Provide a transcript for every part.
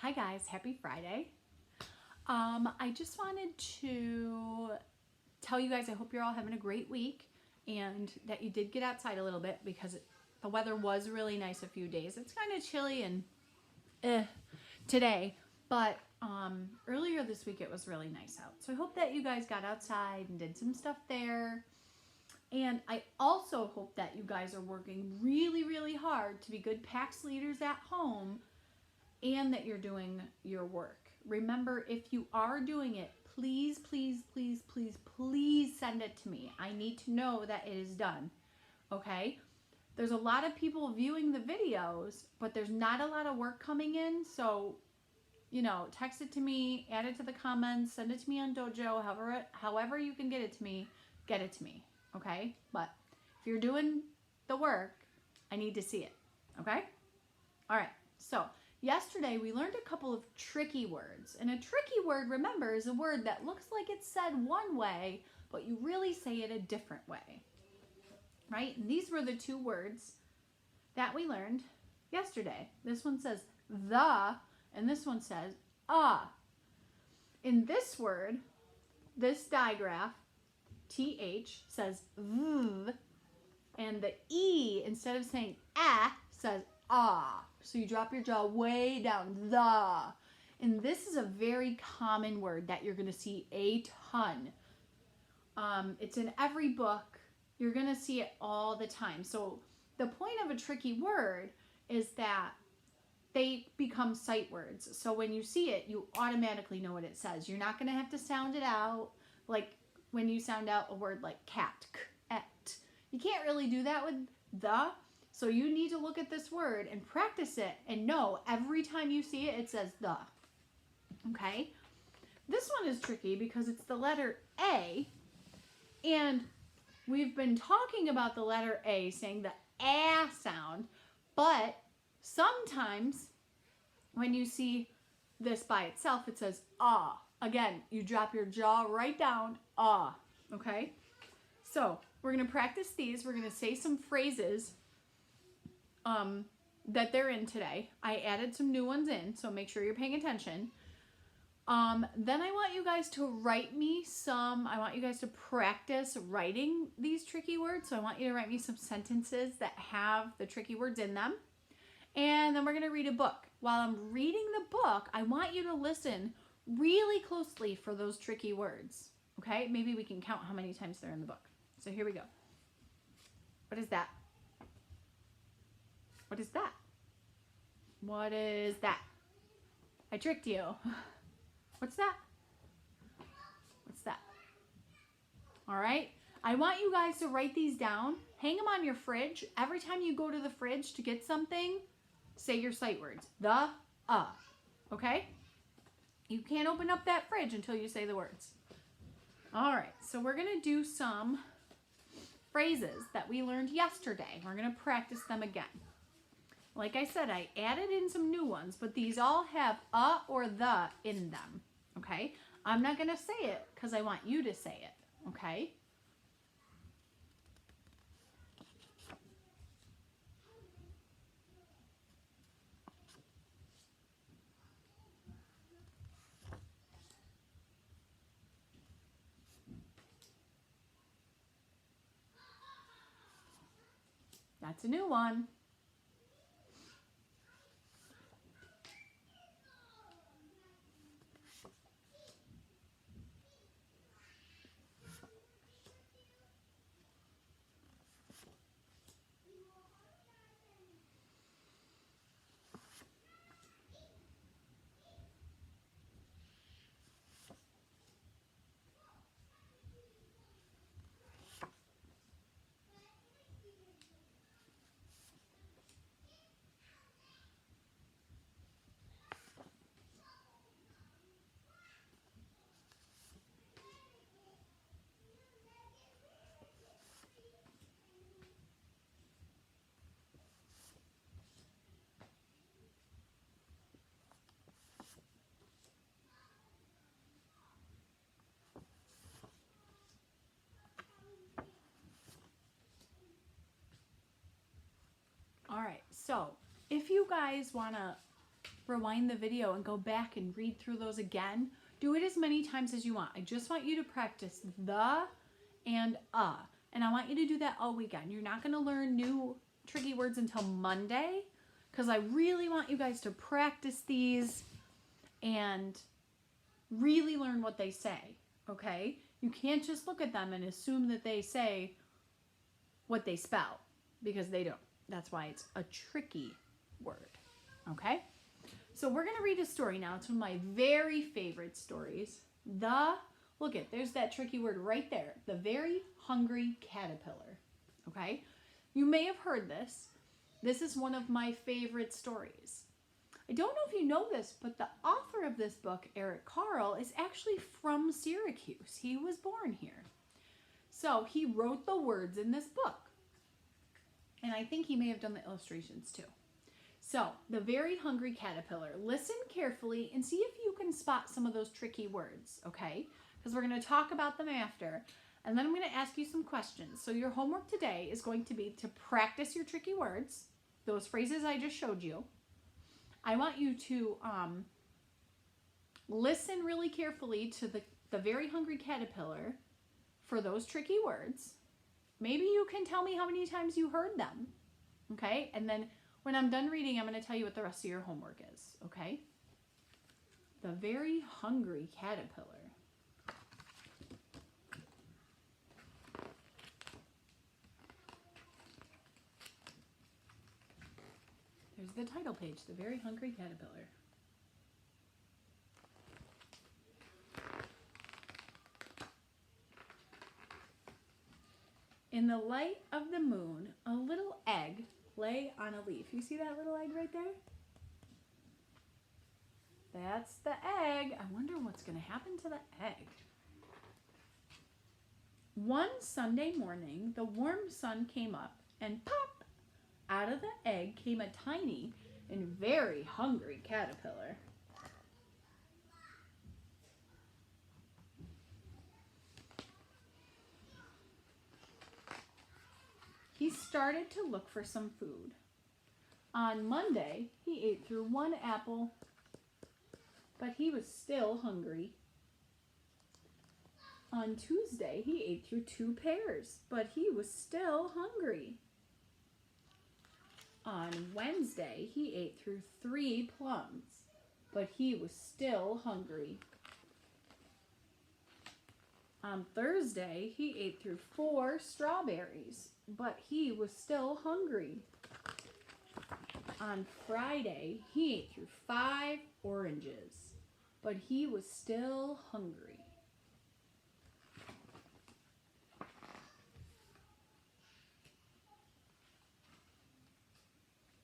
Hi guys, happy Friday. I just wanted to tell you guys I hope you're all having a great week and that you did get outside a little bit because the weather was really nice a few days. It's kind of chilly and today, but earlier this week it was really nice out. So I hope that you guys got outside and did some stuff there. And I also hope that you guys are working really, really hard to be good PAX leaders at home and that you're doing your work. Remember, if you are doing it, please, please, please, please, please send it to me. I need to know that it is done, okay? There's a lot of people viewing the videos, but there's not a lot of work coming in, so, text it to me, add it to the comments, send it to me on Dojo, however you can get it to me, okay? But if you're doing the work, I need to see it, okay? All right, so yesterday we learned a couple of tricky words. And a tricky word, remember, is a word that looks like it's said one way, but you really say it a different way, right? And these were the two words that we learned yesterday. This one says the, and this one says In this word, this digraph, TH, says v, and the E, instead of saying says ah. So you drop your jaw way down, the. And this is a very common word that you're going to see a ton. It's in every book. You're going to see it all the time. So the point of a tricky word is that they become sight words. So when you see it, you automatically know what it says. You're not going to have to sound it out like when you sound out a word like cat, k-et. You can't really do that with the. So you need to look at this word and practice it and know every time you see it, it says the. Okay? This one is tricky because it's the letter A, and we've been talking about the letter A saying the ah sound, but sometimes when you see this by itself, it says ah. Again, you drop your jaw right down, ah. Okay? So we're going to practice these. We're going to say some phrases that they're in today. I added some new ones in, so make sure you're paying attention. Then I want you guys to write me I want you guys to practice writing these tricky words. So I want you to write me some sentences that have the tricky words in them. And then we're going to read a book. While I'm reading the book, I want you to listen really closely for those tricky words. Okay? Maybe we can count how many times they're in the book. So here we go. What is that? What is that? What is that? I tricked you. What's that? What's that? All right. I want you guys to write these down. Hang them on your fridge. Every time you go to the fridge to get something, say your sight words. The, okay? You can't open up that fridge until you say the words. All right. So we're going to do some phrases that we learned yesterday. We're going to practice them again. Like I said, I added in some new ones, but these all have a or the in them, okay? I'm not going to say it because I want you to say it, okay? That's a new one. All right, so if you guys want to rewind the video and go back and read through those again. Do it as many times as you want. I just want you to practice the and and I want you to do that all weekend. You're not going to learn new tricky words until Monday because I really want you guys to practice these and really learn what they say, okay? You can't just look at them and assume that they say what they spell because they don't. That's why it's a tricky word, okay? So we're going to read a story now. It's one of my very favorite stories. Look at, there's that tricky word right there. The Very Hungry Caterpillar, okay? You may have heard this. This is one of my favorite stories. I don't know if you know this, but the author of this book, Eric Carle, is actually from Syracuse. He was born here. So he wrote the words in this book. And I think he may have done the illustrations too. So, The Very Hungry Caterpillar. Listen carefully and see if you can spot some of those tricky words, okay? Because we're going to talk about them after. And then I'm going to ask you some questions. So your homework today is going to be to practice your tricky words, those phrases I just showed you. I want you to listen really carefully to the Very Hungry Caterpillar for those tricky words. Maybe you can tell me how many times you heard them, okay? And then when I'm done reading, I'm going to tell you what the rest of your homework is, okay? The Very Hungry Caterpillar. There's the title page, The Very Hungry Caterpillar. In the light of the moon, a little egg lay on a leaf. You see that little egg right there? That's the egg. I wonder what's going to happen to the egg. One Sunday morning, the warm sun came up and pop! Out of the egg came a tiny and very hungry caterpillar. He started to look for some food. On Monday, he ate through one apple, but he was still hungry. On Tuesday, he ate through 2 pears, but he was still hungry. On Wednesday, he ate through 3 plums, but he was still hungry. On Thursday, he ate through 4 strawberries, but he was still hungry. On Friday, he ate through 5 oranges, but he was still hungry.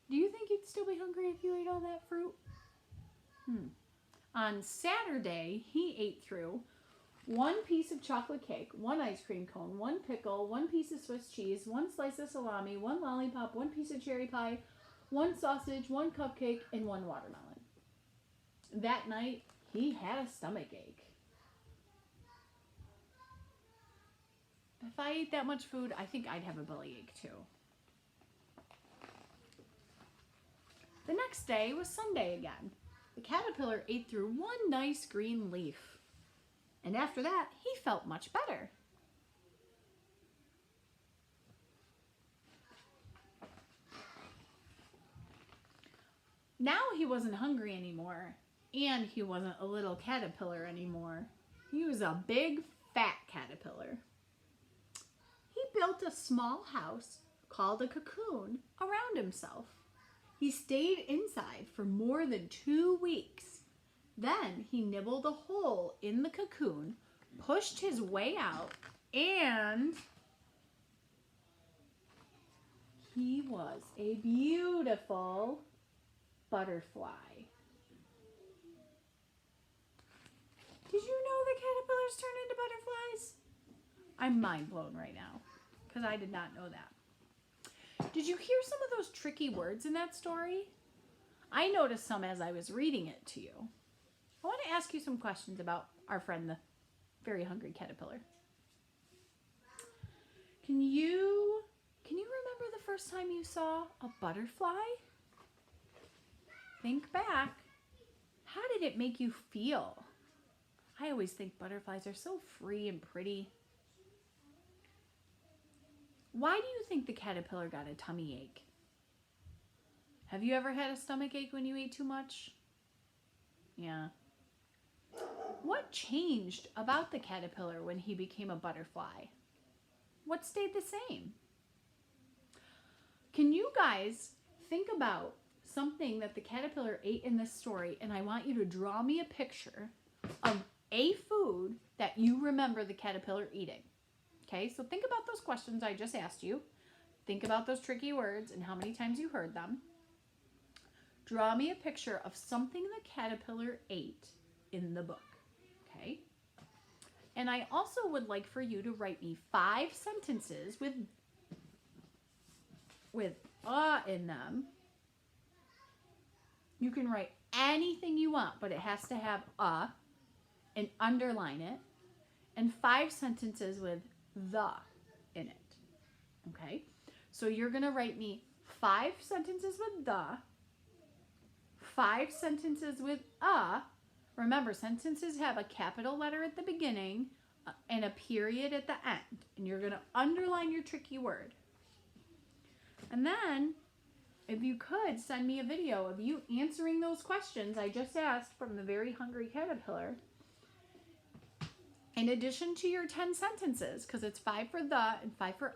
Do you think you'd still be hungry if you ate all that fruit? On Saturday, he ate through 1 piece of chocolate cake, 1 ice cream cone, 1 pickle, 1 piece of Swiss cheese, 1 slice of salami, 1 lollipop, 1 piece of cherry pie, 1 sausage, 1 cupcake, and 1 watermelon. That night, he had a stomach ache. If I ate that much food, I think I'd have a bellyache too. The next day was Sunday again. The caterpillar ate through 1 nice green leaf. And after that, he felt much better. Now he wasn't hungry anymore, and he wasn't a little caterpillar anymore. He was a big, fat caterpillar. He built a small house called a cocoon around himself. He stayed inside for more than 2 weeks. Then he nibbled a hole in the cocoon, pushed his way out, and he was a beautiful butterfly. Did you know that caterpillars turn into butterflies? I'm mind blown right now because I did not know that. Did you hear some of those tricky words in that story? I noticed some as I was reading it to you. I want to ask you some questions about our friend, the very hungry caterpillar. Can you remember the first time you saw a butterfly? Think back. How did it make you feel? I always think butterflies are so free and pretty. Why do you think the caterpillar got a tummy ache? Have you ever had a stomach ache when you ate too much? Yeah. What changed about the caterpillar when he became a butterfly? What stayed the same? Can you guys think about something that the caterpillar ate in this story, and I want you to draw me a picture of a food that you remember the caterpillar eating. Okay, so think about those questions I just asked you. Think about those tricky words and how many times you heard them. Draw me a picture of something the caterpillar ate in the book. Okay? And I also would like for you to write me 5 sentences with in them. You can write anything you want, but it has to have and underline it, and 5 sentences with the in it. Okay? So you're going to write me 5 sentences with the, 5 sentences with Remember, sentences have a capital letter at the beginning and a period at the end. And you're going to underline your tricky word. And then, if you could, send me a video of you answering those questions I just asked from the Very Hungry Caterpillar. In addition to your 10 sentences, because it's 5 for the and 5 for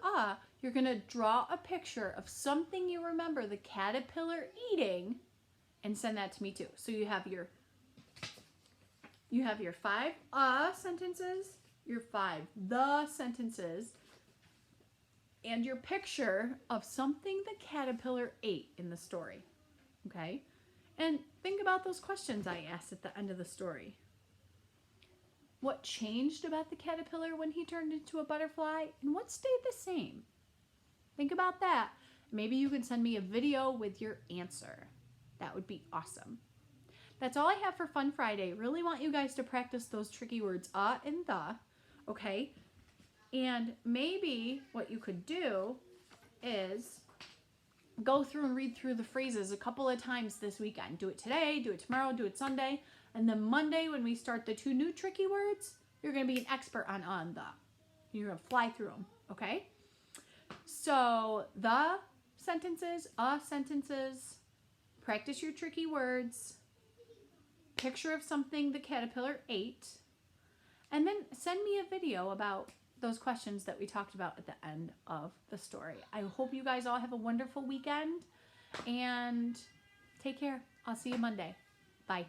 you're going to draw a picture of something you remember the caterpillar eating and send that to me too. So you have your 5 sentences, your 5 the sentences, and your picture of something the caterpillar ate in the story. Okay? And think about those questions I asked at the end of the story. What changed about the caterpillar when he turned into a butterfly? And what stayed the same? Think about that. Maybe you can send me a video with your answer. That would be awesome. That's all I have for Fun Friday. Really want you guys to practice those tricky words, and the, okay? And maybe what you could do is go through and read through the phrases a couple of times this weekend. Do it today, do it tomorrow, do it Sunday. And then Monday, when we start the 2 new tricky words, you're going to be an expert on and the. You're going to fly through them, okay? So the sentences, sentences, practice your tricky words, picture of something the caterpillar ate, and then send me a video about those questions that we talked about at the end of the story. I hope you guys all have a wonderful weekend, and take care. I'll see you Monday. Bye.